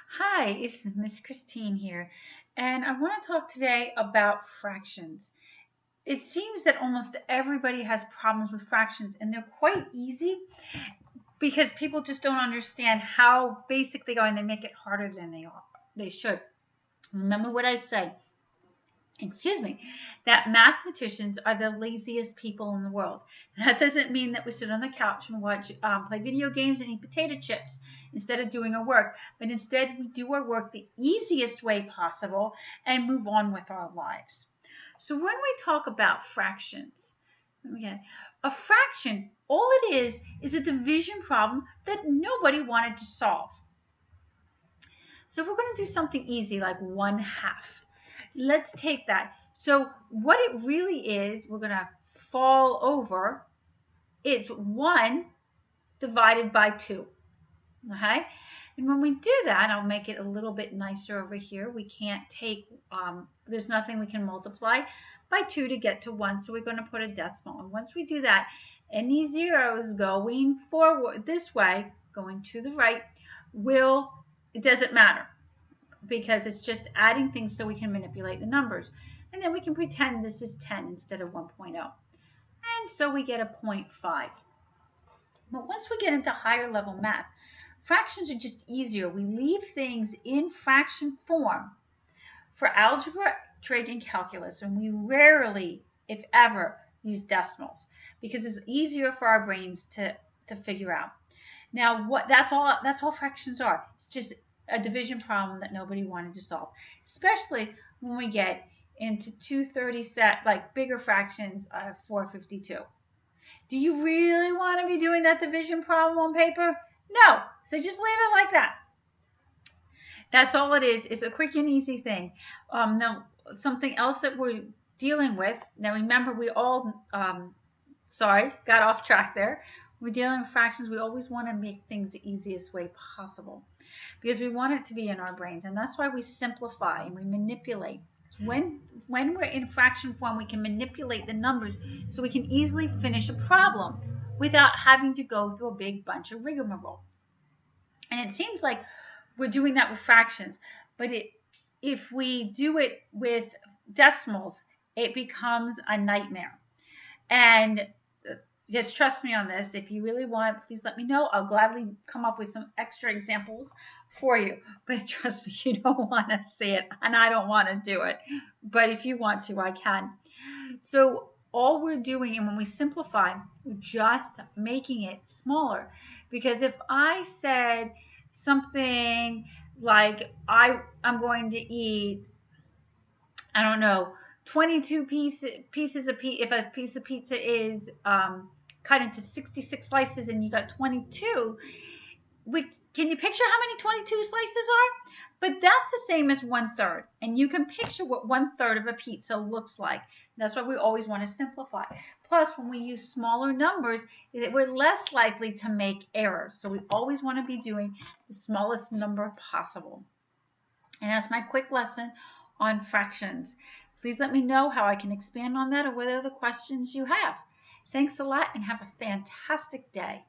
Hi, it's Miss Christine here, and I want to talk today about fractions. It seems that almost everybody has problems with fractions, and they're quite easy because people just don't understand how basic they are, and they make it harder than they should. Remember what I say. Excuse me, that mathematicians are the laziest people in the world. That doesn't mean that we sit on the couch and watch, play video games and eat potato chips instead of doing our work, but instead we do our work the easiest way possible and move on with our lives. So when we talk about fractions, okay, a fraction, all it is a division problem that nobody wanted to solve. So we're going to do something easy like 1/2. Let's take that. So what it really is, we're going to fall over. It's 1 divided by 2. Okay? And when we do that, I'll make it a little bit nicer over here. We can't take, there's nothing we can multiply by 2 to get to 1. So we're going to put a decimal. And once we do that, any zeros going forward this way, going to the right, it doesn't matter, because it's just adding things so we can manipulate the numbers. And then we can pretend this is 10 instead of 1.0. And so we get a 0.5. But once we get into higher level math, fractions are just easier. We leave things in fraction form for algebra, trig, and calculus, and we rarely, if ever, use decimals because it's easier for our brains to figure out. Now, that's all fractions are. It's just a division problem that nobody wanted to solve, especially when we get into 230 like bigger fractions of 452. Do you really want to be doing that division problem on paper? No, so just leave it like that. That's all it is. It's a quick and easy thing. Now, something else that we're dealing with. Now, remember, we all, got off track there. We're dealing with fractions. We always want to make things the easiest way possible because we want it to be in our brains. And that's why we simplify and we manipulate. So when we're in fraction form, we can manipulate the numbers so we can easily finish a problem without having to go through a big bunch of rigmarole. And it seems like we're doing that with fractions, but if we do it with decimals, it becomes a nightmare. And just trust me on this. If you really want, please let me know. I'll gladly come up with some extra examples for you. But trust me, you don't want to see it, and I don't want to do it. But if you want to, I can. So all we're doing, and when we simplify, we're just making it smaller. Because if I said something like I'm going to eat, I don't know, 22 pieces of pizza. If a piece of pizza is cut into 66 slices and you got 22, can you picture how many 22 slices are? But that's the same as 1/3. And you can picture what 1/3 of a pizza looks like. That's why we always want to simplify. Plus, when we use smaller numbers, we're less likely to make errors. So we always want to be doing the smallest number possible. And that's my quick lesson on fractions. Please let me know how I can expand on that or what other questions you have. Thanks a lot and have a fantastic day.